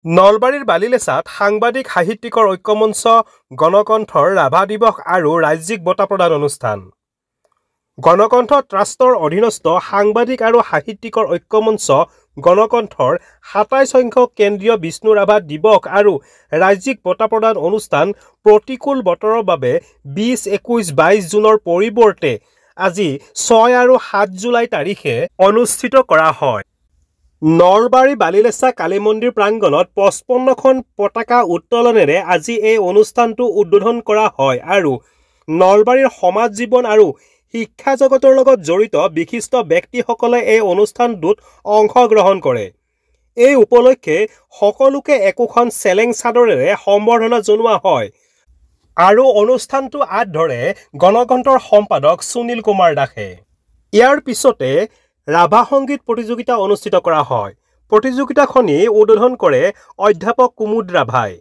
নলবাৰীৰ বালিলেছাত সাংবাদিক সাহিত্যিকৰ ঐক্যমঞ্চ গণকণ্ঠৰ ৰাভা দিৱস আৰু ৰাজ্যিক বঁটা প্ৰদান অনুষ্ঠান। গণকণ্ঠ ট্ৰাষ্টৰ অধীনস্থ সাংবাদিক আৰু সাহিত্যিকৰ ঐক্যমঞ্চ গণকণ্ঠৰ ২৭ সংখ্যক কেন্দ্ৰীয় বিষ্ণু ৰাভা দিৱস আৰু ৰাজ্যিক বঁটা প্ৰদান অনুষ্ঠান প্ৰতিকূল বতৰৰ বাবে ২০, ২১, ২২ জুনৰ পৰিৱৰ্তে আজি ৬ আৰু ৭ জুলাই তাৰিখে অনুষ্ঠিত কৰা হয়। নলবাৰী বালিলেছা কালী মন্দিৰ প্ৰাংগণত ৫৫খন পতাকা উত্তোলনেৰে আজি এই অনুষ্ঠানটো উদ্বোধন কৰা হয় আৰু নলবাৰীৰ সমাজ জীৱন আৰু শিক্ষা জগতৰ লগত জড়িত বিশিষ্ট ব্যক্তিসকলে এই অনুষ্ঠানটোত অংশগ্ৰহণ কৰে। এই উপলক্ষে সকলোকে একোখন চেলেং চাদৰেৰে সম্বৰ্ধনা জনোৱা হয় আৰু অনুষ্ঠানটো আঁত ধৰে গণকণ্ঠৰ সম্পাদক সুনীল কুমাৰ দাসে। ইয়াৰ পিছতে ৰাভা সংগীত প্ৰতিযোগিতা অনুষ্ঠিত কৰা হয়। প্ৰতিযোগিতাখনি উদ্বোধন কৰে অধ্যাপক কুমুদ ৰাভাই।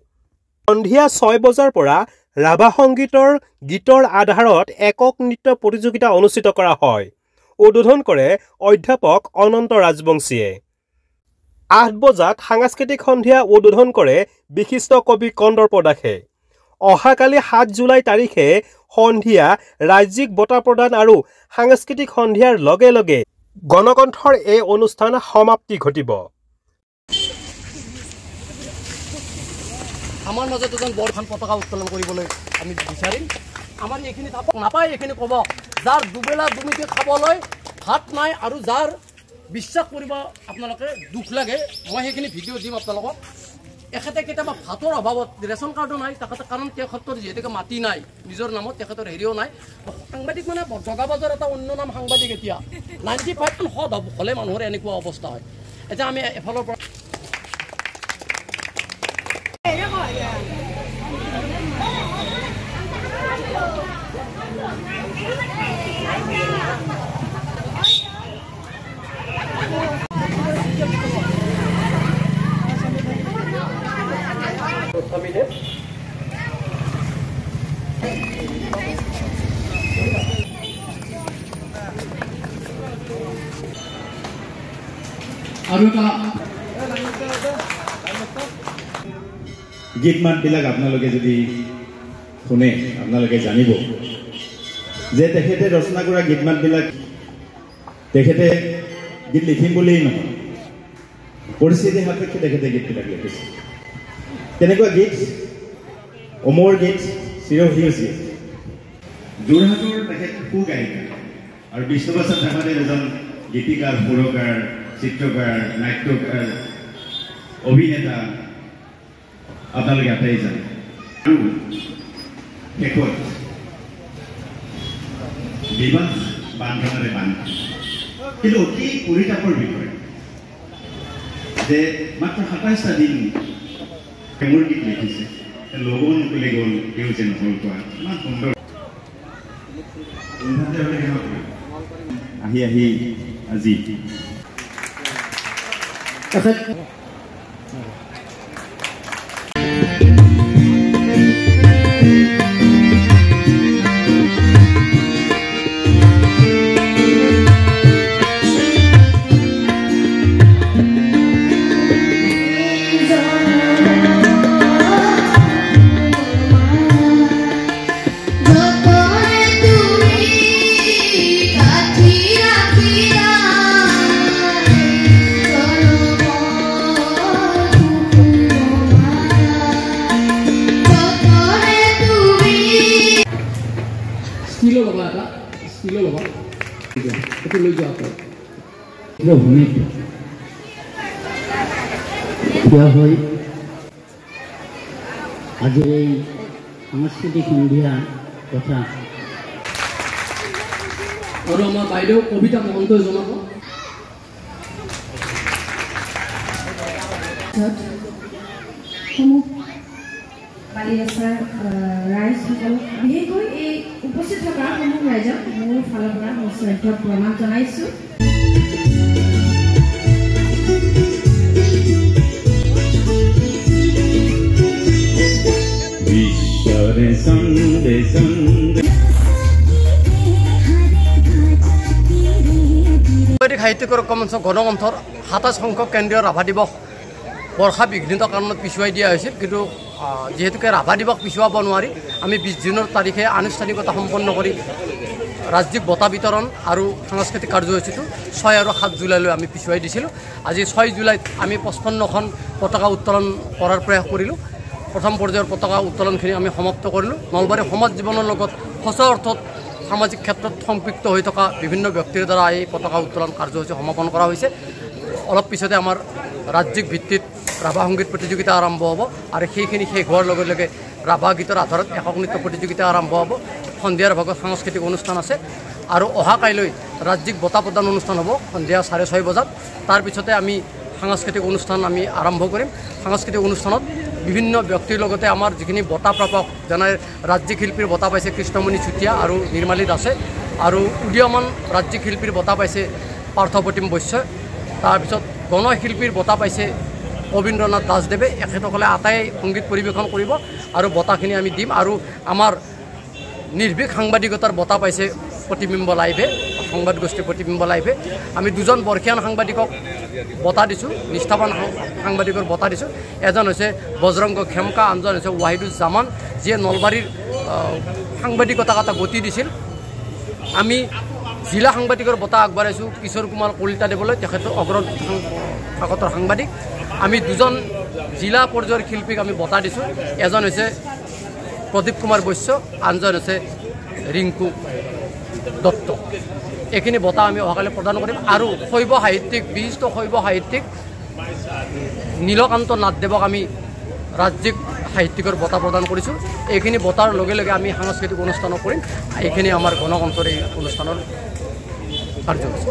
সন্ধিয়া ৬ বজাৰ পৰা ৰাভা সংগীতৰ গীতৰ আধাৰত একক নৃত্য প্ৰতিযোগিতা অনুষ্ঠিত কৰা হয়। উদ্বোধন কৰে অধ্যাপক অনন্ত ৰাজবংশীয়ে। ৮ বজাত সাংস্কৃতিক সন্ধিয়া উদ্বোধন কৰে বিশিষ্ট কবি কন্দৰ্প দাসে। অহাকালি ৭ জুলাই তাৰিখে সন্ধিয়া ৰাজ্যিক বঁটা প্ৰদান আৰু সাংস্কৃতিক সন্ধিয়াৰ লগে লগে গণকণ্ঠৰ এই অনুষ্ঠান সমাপ্তি ঘটিব। আমাৰ মাজত এজন বৰখন পতাকা উত্তোলন কৰিবলৈ আমি বিচাৰিম। আমাৰ এইখিনি নাপায়, এইখিনি ক'ব যাৰ দুবেলা দুমিকে খাবলৈ ভাত নাই আৰু যাৰ বিশ্বাস কৰিব আপোনালোকে দুখ লাগে, মই সেইখিনি ভিডিঅ' দিম আপোনালোকক। এখেতে কেতিয়াবা ভাতৰ অভাৱত ৰেচন কাৰ্ডো নাই, তেখেতে কাৰণ তেখেতৰ যিহেতুকে মাটি নাই, নিজৰ নামত তেখেতৰ হেৰিও নাই। সাংবাদিক মানে জগাবাজৰ এটা অন্য নাম সাংবাদিক। এতিয়া 95% হ'লে মানুহৰ এনেকুৱা অৱস্থা হয়। এতিয়া আমি এফালৰ পৰা গীত মাতবিলাক আপোনালোকে যদি শুনে আপোনালোকে জানিব যে তেখেতে ৰচনা কৰা গীত মাতবিলাক তেখেতে গীত লিখিম বুলিয়েই নহয়, পৰিস্থিতি সাপেক্ষে তেখেতে গীতবিলাক লিখিছে। তেনেকুৱা গীত অমৰ গীত চিৰসেউজী যোৰহাটৰ তেখেত সুগায়িকা আৰু বিষ্ণুপ্ৰসাদ ৰাভাদেৱ এজন গীতিকাৰ, সুৰকাৰ, চিত্ৰকাৰ, নাট্যকাৰ, অভিনেতা আপোনালোকে আটাই জানে। আৰু শেষত বিবাহ বান্ধোনেৰে বান্ধা, কিন্তু অতি পৰিতাপৰ বিষয় যে মাত্ৰ ২৭টা দিন প্ৰেমৰ গীত লিখিছে। লগন বুলি গ'ল তেওঁ যে নহ'ল কোৱা, ইমান সুন্দৰ আহি আহি আজি আজিৰ এই সাংস্কৃতিক সন্ধিয়া কথা আৰু আমাৰ বাইদেউ কবিতা মহন্তই জনাব। বালিলেছাৰ ৰাইজসকল বিশেষকৈ এই উপস্থিত থকা সমূহ ৰাইজক মোৰ ফালৰ পৰা মোৰ শ্ৰদ্ধা প্ৰণাম জনাইছোঁ। সাহিত্যিকৰ ঐক্যমঞ্চ গণকণ্ঠৰ ২৭ সংখ্যক কেন্দ্ৰীয় ৰাভা দিৱস বৰ্ষা বিঘ্নিত কাৰণত পিছুৱাই দিয়া হৈছিল, কিন্তু যিহেতুকে ৰাভা দিৱস পিছুৱাব নোৱাৰি আমি 20 জুনৰ তাৰিখে আনুষ্ঠানিকতা সম্পন্ন কৰি ৰাজ্যিক বঁটা বিতৰণ আৰু সাংস্কৃতিক কাৰ্যসূচীটো 6 আৰু 7 জুলাইলৈ আমি পিছুৱাই দিছিলোঁ। আজি 6 জুলাইত আমি 55খন পতাকা উত্তোলন কৰাৰ প্ৰয়াস কৰিলোঁ। প্ৰথম পৰ্যায়ৰ পতাকা উত্তোলনখিনি আমি সমাপ্ত কৰিলোঁ। নলবাৰীৰ সমাজ জীৱনৰ লগত সঁচা অৰ্থত সামাজিক ক্ষেত্ৰত সম্পৃক্ত হৈ থকা বিভিন্ন ব্যক্তিৰ দ্বাৰা এই পতাকা উত্তোলন কাৰ্যসূচী সমাপন কৰা হৈছে। অলপ পিছতে আমাৰ ৰাজ্যিক ভিত্তিত ৰাভা সংগীত প্ৰতিযোগিতা আৰম্ভ হ'ব আৰু সেইখিনি শেষ হোৱাৰ লগে লগে ৰাভা গীতৰ আধাৰত একক নৃত্য প্ৰতিযোগিতা আৰম্ভ হ'ব। সন্ধিয়াৰ ভাগত সাংস্কৃতিক অনুষ্ঠান আছে আৰু অহা কাইলৈ ৰাজ্যিক বঁটা প্ৰদান অনুষ্ঠান হ'ব সন্ধিয়া 6:30 বজাত। তাৰপিছতে আমি সাংস্কৃতিক অনুষ্ঠান আমি আৰম্ভ কৰিম। সাংস্কৃতিক অনুষ্ঠানত বিভিন্ন ব্যক্তিৰ লগতে আমাৰ যিখিনি বঁটা প্ৰাপক যেনে ৰাজ্যিক শিল্পীৰ বঁটা পাইছে কৃষ্ণমণি চুতীয়া আৰু নিৰ্মালী দাসে, আৰু উদীয়মান ৰাজ্যিক শিল্পীৰ বঁটা পাইছে পাৰ্থপ্ৰতিম বৈশ্যই, তাৰপিছত গণশিল্পীৰ বঁটা পাইছে অবীন্দ্ৰনাথ দাসদেৱে। এখেতসকলে আটাই সংগীত পৰিৱেশন কৰিব আৰু বঁটাখিনি আমি দিম। আৰু আমাৰ নিৰ্ভীক সাংবাদিকতাৰ বঁটা পাইছে প্ৰতিবিম্ব লাইভে, সংবাদ গোষ্ঠী প্ৰতিবিম্ব লাইভে। আমি 2জন বৰ্ষীয়ান সাংবাদিকক বঁটা দিছোঁ, নিষ্ঠাৱান সাংবাদিকৰ বঁটা দিছোঁ। এজন হৈছে বজৰংগ খেমকা, আনজন হৈছে ৱাহিদুজ্জামান, যিয়ে নলবাৰীৰ সাংবাদিকতাক এটা গতি দিছিল। আমি জিলা সাংবাদিকৰ বঁটা আগবঢ়াইছোঁ কিশোৰ কুমাৰ কলিতাদেৱলৈ, তেখেত অগ্ৰভাগতৰ সাংবাদিক। আমি 2জন জিলা পৰ্যায়ৰ শিল্পীক আমি বঁটা দিছোঁ। এজন হৈছে প্ৰদীপ কুমাৰ বৈশ্য, আনজন হৈছে ৰিংকু দত্ত। এইখিনি বঁটা আমি অহাকালি প্ৰদান কৰিম। আৰু শৈৱ সাহিত্যিক, বিশিষ্ট শৈৱ সাহিত্যিক নীলকান্ত নাথদেৱক আমি ৰাজ্যিক সাহিত্যিকৰ বঁটা প্ৰদান কৰিছোঁ। এইখিনি বঁটাৰ লগে লগে আমি সাংস্কৃতিক অনুষ্ঠানো কৰিম। এইখিনি আমাৰ গণকণ্ঠৰ এই অনুষ্ঠানৰ কাৰ্যসূচী।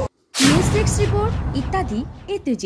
নিউজ ডেস্ক ৰিপোৰ্ট ইত্যাদি A to Z।